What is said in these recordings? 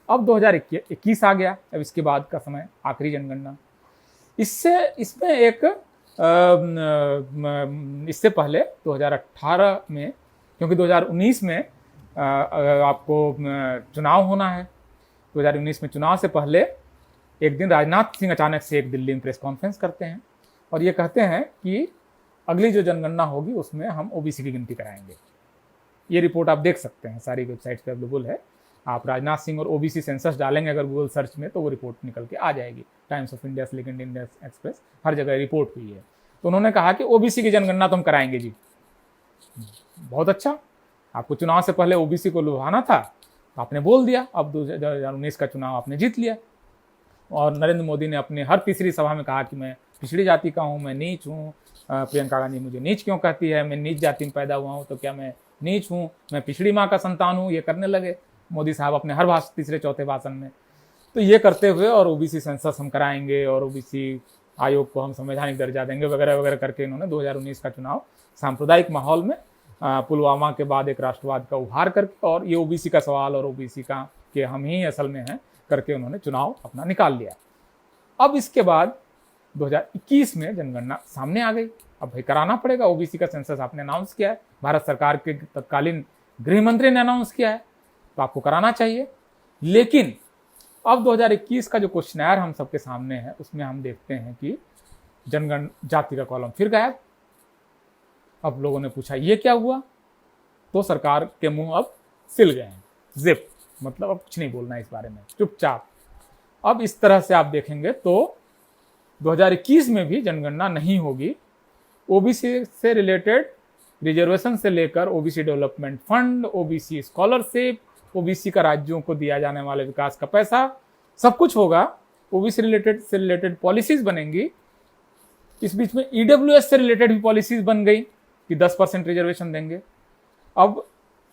अब 2021 आ गया, अब इसके बाद का समय आखिरी जनगणना। इसमें एक इससे पहले 2018 में, क्योंकि 2019 में आपको चुनाव होना है, 2019 में चुनाव से पहले एक दिन राजनाथ सिंह अचानक से एक दिल्ली में प्रेस कॉन्फ्रेंस करते हैं और ये कहते हैं कि अगली जो जनगणना होगी उसमें हम ओबीसी की गिनती कराएंगे। ये रिपोर्ट आप देख सकते हैं, सारी वेबसाइट्स पे अवेलेबल है। आप राजनाथ सिंह और ओबीसी सेंसस डालेंगे अगर गूगल सर्च में तो वो रिपोर्ट निकल के आ जाएगी। टाइम्स ऑफ इंडिया से लेकर इंडियन एक्सप्रेस, हर जगह रिपोर्ट हुई है। तो उन्होंने कहा कि ओबीसी की जनगणना तो हम कराएंगे जी। बहुत अच्छा, आपको चुनाव से पहले ओबीसी को लुभाना था तो आपने बोल दिया। अब 2019 का चुनाव आपने जीत लिया और नरेंद्र मोदी ने अपने हर तीसरी सभा में कहा कि मैं पिछड़ी जाति का हूँ, मैं नीच हूँ। प्रियंका गांधी मुझे नीच क्यों कहती है, मैं नीच जाति में पैदा हुआ हूँ तो क्या मैं नीच हूँ, मैं पिछड़ी माँ का संतान हूँ, ये करने लगे मोदी साहब अपने हर तीसरे चौथे भाषण में। तो ये करते हुए और ओबीसी सेंसस हम कराएंगे और ओबीसी आयोग को हम संवैधानिक दर्जा देंगे वगैरह वगैरह करके इन्होंने 2019 का चुनाव सांप्रदायिक माहौल में पुलवामा के बाद एक राष्ट्रवाद का उभार करके और ये ओबीसी का सवाल और ओबीसी का कि हम ही असल में हैं करके उन्होंने चुनाव अपना निकाल लिया। अब इसके बाद 2021 में जनगणना सामने आ गई। अब भाई कराना पड़ेगा, ओबीसी का सेंसस आपने अनाउंस किया है, भारत सरकार के तत्कालीन गृह मंत्री ने अनाउंस किया है, तो आपको कराना चाहिए। लेकिन अब 2021 का जो क्वेश्चनर हम सबके सामने है उसमें हम देखते हैं कि जनगण जाति का कॉलम फिर गायब। अब लोगों ने पूछा ये क्या हुआ, तो सरकार के मुंह अब सिल गए हैं, जिप, मतलब अब कुछ नहीं बोलना इस बारे में, चुपचाप। अब इस तरह से आप देखेंगे तो 2021 में भी जनगणना नहीं होगी। ओबीसी से रिलेटेड रिजर्वेशन से लेकर OBC development fund, OBC scholarship, OBC का राज्यों को दिया जाने वाले विकास का पैसा, सब कुछ होगा। ओबीसी से रिलेटेड पॉलिसीज बनेंगी। इस बीच में ईडब्ल्यूएस से रिलेटेड भी पॉलिसीज बन गई कि 10% रिजर्वेशन देंगे। अब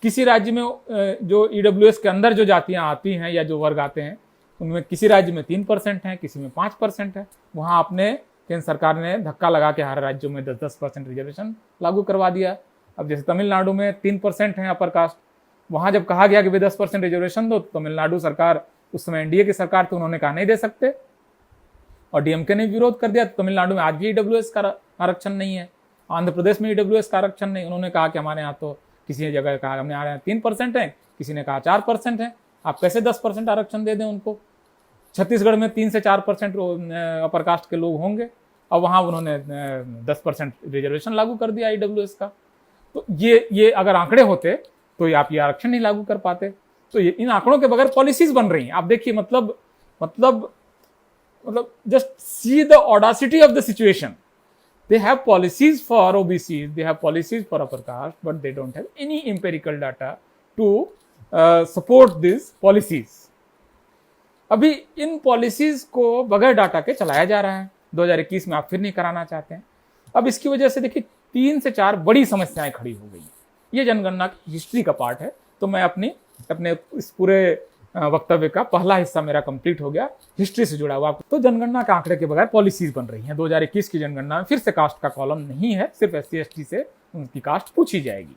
किसी राज्य में जो ईडब्ल्यूएस के अंदर जो जातियां आती हैं या जो वर्ग आते हैं उनमें किसी राज्य में 3% है, किसी में 5% है। वहां आपने केंद्र सरकार ने धक्का लगा के हर राज्यों में 10% रिजर्वेशन लागू करवा दिया। अब जैसे तमिलनाडु में 3% है अपर कास्ट, वहां जब कहा गया कि भाई 10% रिजर्वेशन दो तो तमिलनाडु सरकार, उस समय एनडीए की सरकार, तो उन्होंने कहा नहीं दे सकते और डीएमके ने विरोध कर दिया। तो तमिलनाडु में आज भी ईडब्ल्यूएस का आरक्षण नहीं है, आंध्र प्रदेश में ईडब्ल्यूएस का आरक्षण नहीं। उन्होंने कहा कि हमारे यहाँ तो किसी ने जगह कहा हमने यहाँ 3% है, किसी ने कहा 4% है, आप कैसे 10% आरक्षण दे दें उनको। छत्तीसगढ़ में 3 से 4% अपर कास्ट के लोग होंगे और वहां उन्होंने 10% रिजर्वेशन लागू कर दिया ईडब्ल्यूएस का। तो ये अगर आंकड़े होते तो आप ये आरक्षण नहीं लागू कर पाते। तो ये इन आंकड़ों के बगैर पॉलिसीज बन रही हैं। आप देखिए, मतलब just see the Audacity of the situation. They have policies for OBCs, they have policies for upper caste, but they don't have any empirical data to support these policies. अभी इन पॉलिसीज को बगैर data के चलाया जा रहा है। 2021 में आप फिर नहीं कराना चाहते हैं। अब इसकी वजह से देखिए 3 से 4 बड़ी समस्याएं खड़ी हो गई। ये जनगणना की हिस्ट्री का पार्ट है। तो मैं अपने इस पूरे वक्तव्य का पहला हिस्सा मेरा कंप्लीट हो गया हिस्ट्री से जुड़ा हुआ। तो जनगणना के आंकड़े के बगैर पॉलिसीज बन रही हैं। 2021 की जनगणना में फिर से कास्ट का कॉलम नहीं है, सिर्फ SC/ST से उनकी कास्ट पूछी जाएगी।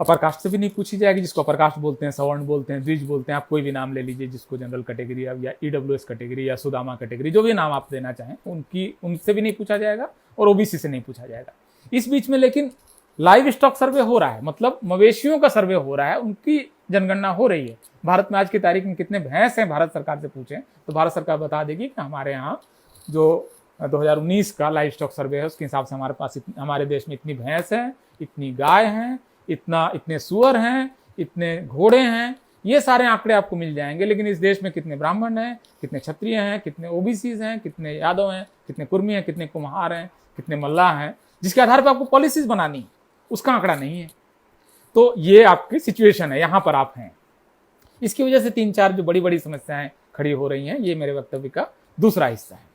अपर कास्ट से भी नहीं पूछी जाएगी, जिसको अपर कास्ट बोलते हैं, सवर्ण बोलते हैं, द्विज बोलते हैं, आप कोई भी नाम ले लीजिए, जिसको जनरल कैटेगरी या ईडब्ल्यूएस कैटेगरी या सुदामा कैटेगरी, जो भी नाम आप देना चाहें, उनसे भी नहीं पूछा जाएगा और ओबीसी से नहीं पूछा जाएगा। इस बीच में लेकिन लाइव स्टॉक सर्वे हो रहा है, मतलब मवेशियों का सर्वे हो रहा है, उनकी जनगणना हो रही है। भारत में आज की तारीख में कितने भैंस हैं, भारत सरकार से पूछें तो भारत सरकार बता देगी कि हमारे यहाँ जो 2019 का लाइव स्टॉक सर्वे है उसके हिसाब से हमारे पास हमारे देश में इतनी भैंस है, इतनी गाय हैं, इतने सुअर हैं, इतने घोड़े हैं। ये सारे आंकड़े आपको मिल जाएंगे। लेकिन इस देश में कितने ब्राह्मण हैं, कितने क्षत्रिय हैं, कितने ओबीसीज हैं, कितने यादव हैं, कितने कुर्मी हैं, कितने कुम्हार हैं, कितने मल्लाह हैं, जिसके आधार पर आपको पॉलिसीज बनानी, उसका आंकड़ा नहीं है। तो ये आपकी सिचुएशन है, यहां पर आप हैं। इसकी वजह से 3-4 जो बड़ी बड़ी समस्याएं खड़ी हो रही हैं, ये मेरे वक्तव्य का दूसरा हिस्सा है।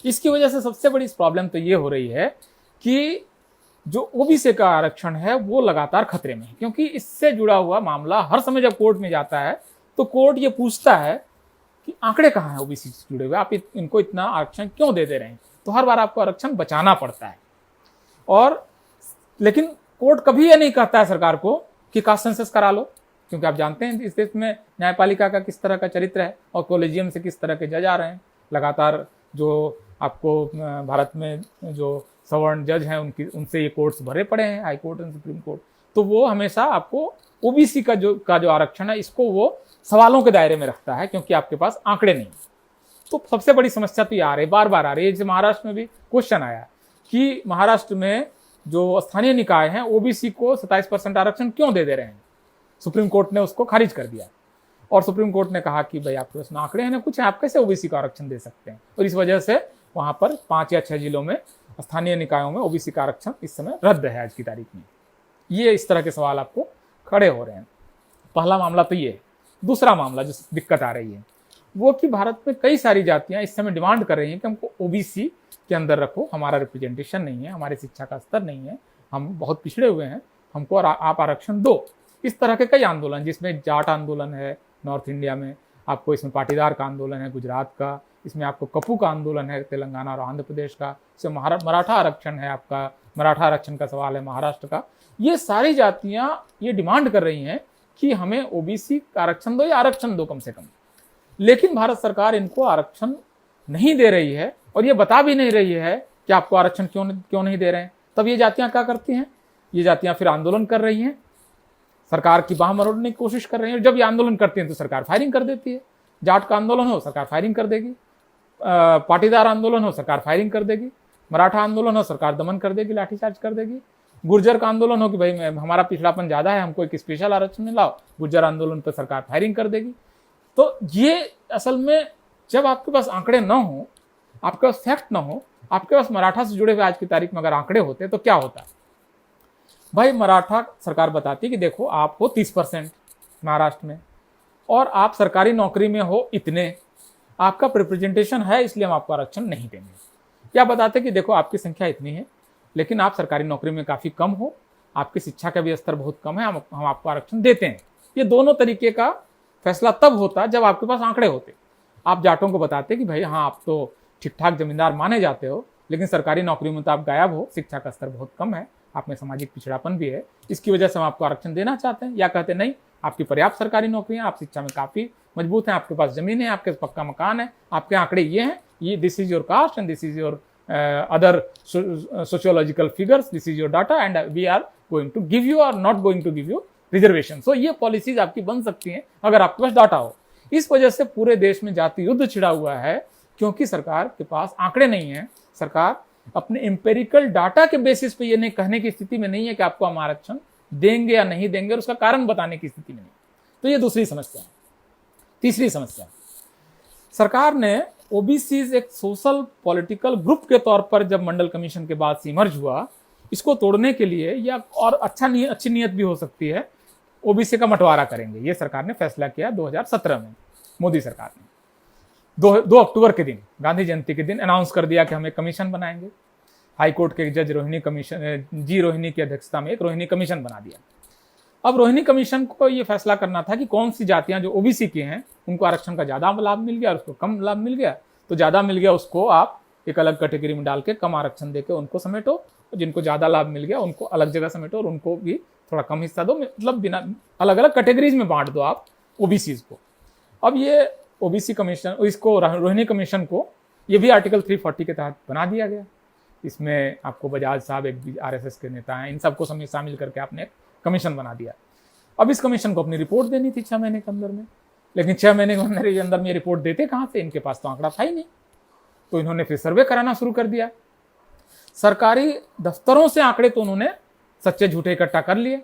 इसकी वजह से सबसे बड़ी प्रॉब्लम तो ये हो रही है कि जो ओबीसी का आरक्षण है वो लगातार खतरे में है, क्योंकि इससे जुड़ा हुआ मामला हर समय जब कोर्ट में जाता है तो कोर्ट ये पूछता है कि आंकड़े कहाँ हैं ओबीसी से जुड़े हुए, आप इनको इतना आरक्षण क्यों दे रहे हैं। तो हर बार आपको आरक्षण बचाना पड़ता है। और लेकिन कोर्ट कभी ये नहीं कहता है सरकार को कि कास्ट सेंसस करा लो, क्योंकि आप जानते हैं इस देश में न्यायपालिका का किस तरह का चरित्र है और कॉलेजियम से किस तरह के जज आ रहे हैं लगातार। जो आपको भारत में जो सवर्ण जज हैं उनसे ये कोर्ट्स भरे पड़े हैं, high court and supreme court, तो वो हमेशा आपको ओबीसी का जो आरक्षण है इसको वो सवालों के दायरे में रखता है, क्योंकि आपके पास आंकड़े नहीं। तो सबसे बड़ी समस्या तो ये आ रही है, बार बार आ रही है। जैसे महाराष्ट्र में भी क्वेश्चन आया कि महाराष्ट्र में जो स्थानीय निकाय हैं ओबीसी को 27% आरक्षण क्यों दे रहे हैं। सुप्रीम कोर्ट ने उसको खारिज कर दिया और सुप्रीम कोर्ट ने कहा कि भाई आपके पास आंकड़े हैं ना कुछ, आप कैसे ओबीसी को आरक्षण दे सकते हैं। और इस वजह से वहां पर 5 या 6 जिलों में स्थानीय निकायों में ओबीसी का आरक्षण इस समय रद्द है आज की तारीख में। ये इस तरह के सवाल आपको खड़े हो रहे हैं। पहला मामला तो ये है। दूसरा मामला जो दिक्कत आ रही है वो कि भारत में कई सारी जातियां इस समय डिमांड कर रही हैं कि हमको ओबीसी के अंदर रखो, हमारा रिप्रेजेंटेशन नहीं है, हमारी शिक्षा का स्तर नहीं है, हम बहुत पिछड़े हुए हैं, हमको आप आरक्षण दो। इस तरह के कई आंदोलन, जिसमें जाट आंदोलन है नॉर्थ इंडिया में, आपको इसमें पाटीदार का आंदोलन है गुजरात का, इसमें आपको कपू का आंदोलन है तेलंगाना और आंध्र प्रदेश का, इसमें मराठा आरक्षण है, आपका मराठा आरक्षण का सवाल है महाराष्ट्र का। ये सारी जातियां ये डिमांड कर रही हैं कि हमें ओबीसी का आरक्षण दो या आरक्षण दो कम से कम। लेकिन भारत सरकार इनको आरक्षण नहीं दे रही है और ये बता भी नहीं रही है कि आपको आरक्षण क्यों नहीं दे रहे हैं। तब ये जातियां क्या करती हैं, ये जातियां फिर आंदोलन कर रही हैं, सरकार की बाह मरोड़ने की कोशिश कर रही है। और जब ये आंदोलन करती हैं तो सरकार फायरिंग कर देती है। जाट का आंदोलन हो सरकार फायरिंग कर देगी, पाटीदार आंदोलन हो सरकार फायरिंग कर देगी, मराठा आंदोलन हो सरकार दमन कर देगी, लाठीचार्ज कर देगी। गुर्जर का आंदोलन हो कि भाई हमारा पिछड़ापन ज्यादा है, हमको एक स्पेशल आरक्षण में लाओ, गुर्जर आंदोलन पर सरकार फायरिंग कर देगी। तो ये असल में जब आपके पास आंकड़े ना हो, आपके पास फैक्ट ना हो, आपके पास मराठा से जुड़े हुए आज की तारीख में अगर आंकड़े होते तो क्या होता। भाई मराठा सरकार बताती कि देखो आप हो 30% महाराष्ट्र में और आप सरकारी नौकरी में हो इतने, आपका रिप्रेजेंटेशन है इसलिए हम आपको आरक्षण नहीं देंगे। या बताते कि देखो आपकी संख्या इतनी है लेकिन आप सरकारी नौकरी में काफ़ी कम हो, आपकी शिक्षा का भी स्तर बहुत कम है, हम आपको आरक्षण देते हैं। ये दोनों तरीके का फैसला तब होता जब आपके पास आंकड़े होते। आप जाटों को बताते कि भाई हाँ आप तो ठीक ठाक जमींदार माने जाते हो लेकिन सरकारी नौकरी में तो आप गायब हो, शिक्षा का स्तर बहुत कम है, आप में सामाजिक पिछड़ापन भी है, इसकी वजह से हम आपको आरक्षण देना चाहते हैं। या कहते नहीं आपकी पर्याप्त सरकारी नौकरियां, आप शिक्षा में काफ़ी मजबूत हैं, आपके पास जमीन है, आपके पास पक्का मकान है, आपके आंकड़े ये हैं, ये this is your caste and this is your other sociological figures, this is your data and we are going to give you और not going to give you reservation. So ये पॉलिसीज आपकी बन सकती हैं अगर आपके पास डाटा हो। इस वजह से पूरे देश में जाति युद्ध छिड़ा हुआ है क्योंकि सरकार के पास आंकड़े नहीं है। सरकार अपने एम्पेरिकल डाटा के बेसिस पे ये नहीं कहने की स्थिति में नहीं है कि आपको हम आरक्षण देंगे या नहीं देंगे और उसका कारण बताने की स्थिति में नहीं। तो ये दूसरी समस्या है। तीसरी समस्या, सरकार ने ओबीसी एक सोशल पॉलिटिकल ग्रुप के तौर पर जब मंडल कमीशन के बाद से इमर्ज हुआ, इसको तोड़ने के लिए या और अच्छी नीयत भी हो सकती है, ओबीसी का बंटवारा करेंगे। ये सरकार ने फैसला किया 2017 में, मोदी सरकार ने 2 अक्टूबर के दिन, गांधी जयंती के दिन अनाउंस कर दिया कि हम एक कमीशन बनाएंगे। हाई कोर्ट के जज रोहिणी की अध्यक्षता में एक रोहिणी कमीशन बना दिया। अब रोहिणी कमीशन को ये फैसला करना था कि कौन सी जातियां जो ओबीसी की हैं उनको आरक्षण का ज़्यादा लाभ मिल गया और उसको कम लाभ मिल गया, तो ज़्यादा मिल गया उसको आप एक अलग कैटेगरी में डाल के कम आरक्षण देके उनको समेटो, जिनको ज़्यादा लाभ मिल गया उनको अलग जगह समेटो और उनको भी थोड़ा कम हिस्सा दो, मतलब बिना अलग अलग कैटेगरीज में बांट दो आप ओबीसीज को। अब ये ओबीसी कमीशन, इसको रोहिणी कमीशन को ये भी आर्टिकल 340 के तहत बना दिया गया। इसमें आपको बजाज साहब एक आरएसएस के नेता हैं, इन सबको शामिल करके आपने एक कमीशन बना दिया। अब इस कमीशन को अपनी रिपोर्ट देनी थी 6 महीने के अंदर में, लेकिन 6 महीने के अंदर में रिपोर्ट देते कहाँ से, इनके पास तो आंकड़ा था ही नहीं। तो इन्होंने फिर सर्वे कराना शुरू कर दिया। सरकारी दफ्तरों से आंकड़े तो उन्होंने सच्चे झूठे इकट्ठा कर लिए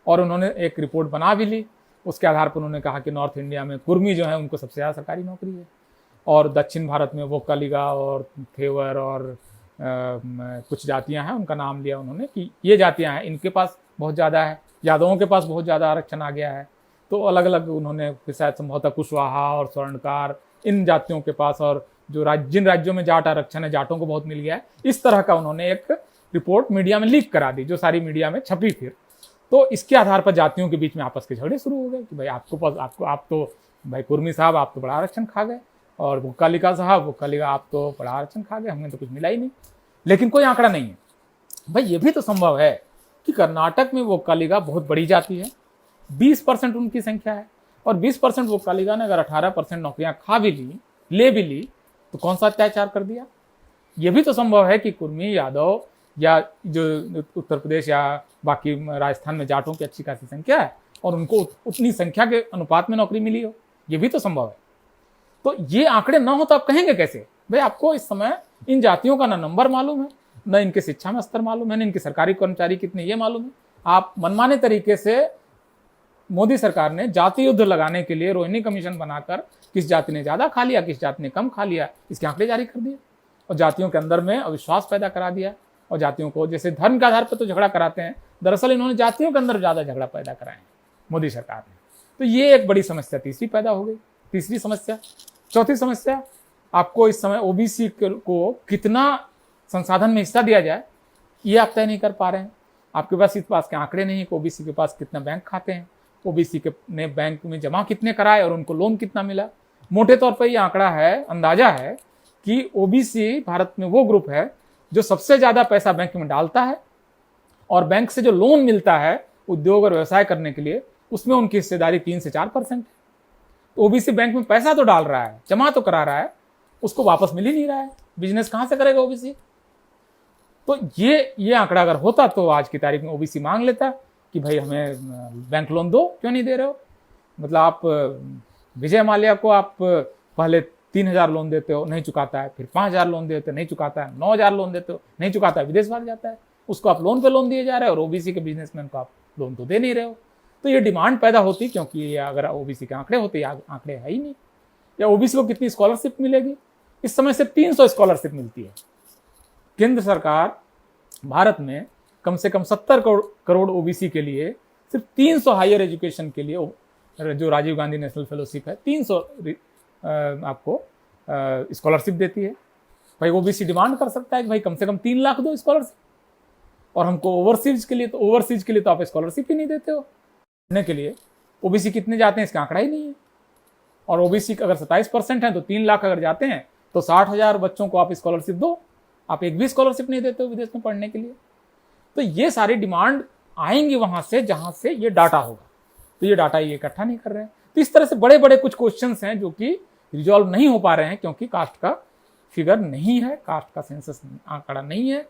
और उन्होंने एक रिपोर्ट बना भी ली। उसके आधार पर उन्होंने कहा कि नॉर्थ इंडिया में कुर्मी जो है उनको सबसे ज़्यादा सरकारी नौकरी है और दक्षिण भारत में वोक्कालिगा और थेवर और कुछ जातियां हैं, उनका नाम लिया उन्होंने कि ये जातियां हैं, इनके पास बहुत ज़्यादा है, यादवों के पास बहुत ज़्यादा आरक्षण आ गया है। तो अलग अलग उन्होंने शायद संभवतः कुशवाहा और स्वर्णकार इन जातियों के पास, और जो जिन राज्यों में जाट आरक्षण है जाटों को बहुत मिल गया है, इस तरह का उन्होंने एक रिपोर्ट मीडिया में लीक करा दी जो सारी मीडिया में छपी। फिर तो इसके आधार पर जातियों के बीच में आपस के झगड़े शुरू हो गए कि भाई आप तो भाई कुर्मी साहब आप तो बड़ा आरक्षण खा गए और वोक्कालिगा साहब वोक्कालिगा आप तो बड़ा आरक्षण खा गए, हमें तो कुछ मिला ही नहीं। लेकिन कोई आंकड़ा नहीं है। भाई ये भी तो संभव है कि कर्नाटक में वोक्कालिगा बहुत बड़ी जाति है 20% उनकी संख्या है, और 20% वो कालीगा ने अगर 18% नौकरियां खा भी ली, ले भी ली, तो कौन सा अत्याचार कर दिया। ये भी तो संभव है कि कुर्मी, यादव या जो उत्तर प्रदेश या बाकी राजस्थान में जाटों की अच्छी खासी संख्या है और उनको उतनी संख्या के अनुपात में नौकरी मिली हो, ये भी तो संभव है। तो ये आंकड़े ना हो तो आप कहेंगे कैसे भाई? आपको इस समय इन जातियों का ना नंबर मालूम है, न इनके शिक्षा में स्तर मालूम है, न इनके सरकारी कर्मचारी कितने ये मालूम है। आप मनमाने तरीके से मोदी सरकार ने जाति युद्ध लगाने के लिए रोहिणी कमीशन बनाकर किस जाति ने ज्यादा खा लिया, किस जाति ने कम खा लिया, इसके आंकड़े जारी कर दिए और जातियों के अंदर में अविश्वास पैदा करा दिया। और जातियों को जैसे धर्म के आधार पर तो झगड़ा कराते हैं, दरअसल इन्होंने जातियों के अंदर ज्यादा झगड़ा पैदा कराए हैं मोदी सरकार ने। तो ये एक बड़ी समस्या तीसरी पैदा हो गई, तीसरी समस्या। चौथी समस्या, आपको इस समय ओबीसी को कितना संसाधन में हिस्सा दिया जाए ये आप तय नहीं कर पा रहे हैं। आपके पास इस पास के आंकड़े नहीं है कि ओबीसी के पास कितना बैंक खाते हैं, ओबीसी के ने बैंक में जमा कितने कराए और उनको लोन कितना मिला। मोटे तौर पर ये आंकड़ा है, अंदाजा है कि ओबीसी भारत में वो ग्रुप है जो सबसे ज्यादा पैसा बैंक में डालता है और बैंक से जो लोन मिलता है उद्योग और व्यवसाय करने के लिए, उसमें उनकी हिस्सेदारी 3 से 4% है। तो ओबीसी बैंक में पैसा तो डाल रहा है, जमा तो करा रहा है, उसको वापस मिल ही नहीं रहा है। बिजनेस कहां से करेगा ओबीसी? तो ये आंकड़ा अगर होता तो आज की तारीख में ओबीसी मांग लेता कि भाई हमें बैंक लोन दो, क्यों नहीं दे रहे हो? मतलब आप विजय माल्या को आप पहले 3,000 लोन देते हो, नहीं चुकाता है, फिर 5,000 लोन देते हो, नहीं चुकाता है, 9,000 लोन देते हो, नहीं चुकाता है, विदेश भाग जाता है, उसको आप लोन पे लोन दिए जा रहे हो और ओबीसी के बिजनेसमैन को आप लोन तो दे नहीं रहे हो। तो ये डिमांड पैदा होती, क्योंकि अगर ओबीसी के आंकड़े होते, आंकड़े है ही नहीं। या ओबीसी को कितनी स्कॉलरशिप मिलेगी? इस समय सिर्फ 300 स्कॉलरशिप मिलती है। केंद्र सरकार भारत में कम से कम 70 करोड़ ओबीसी के लिए सिर्फ 300 हायर एजुकेशन के लिए जो राजीव गांधी नेशनल फेलोशिप है, 300 आपको स्कॉलरशिप देती है। भाई ओबीसी डिमांड कर सकता है कि भाई कम से कम 3 लाख दो स्कॉलरशिप, और हमको ओवरसीज के लिए तो आप स्कॉलरशिप ही नहीं देते हो पढ़ने के लिए। ओबीसी कितने जाते हैं इसका आंकड़ा ही नहीं है। और ओबीसी अगर 27% है तो 3 लाख अगर जाते हैं तो 60,000 बच्चों को आप स्कॉलरशिप दो, आप एक भी स्कॉलरशिप नहीं देते हो विदेश में पढ़ने के लिए। तो ये सारी डिमांड आएंगी वहां से जहां से ये डाटा होगा, तो ये डाटा ये इकट्ठा नहीं कर रहे हैं। तो इस तरह से बड़े बड़े कुछ क्वेश्चंस हैं जो कि रिजॉल्व नहीं हो पा रहे हैं, क्योंकि कास्ट का फिगर नहीं है, कास्ट का सेंसस आंकड़ा नहीं है,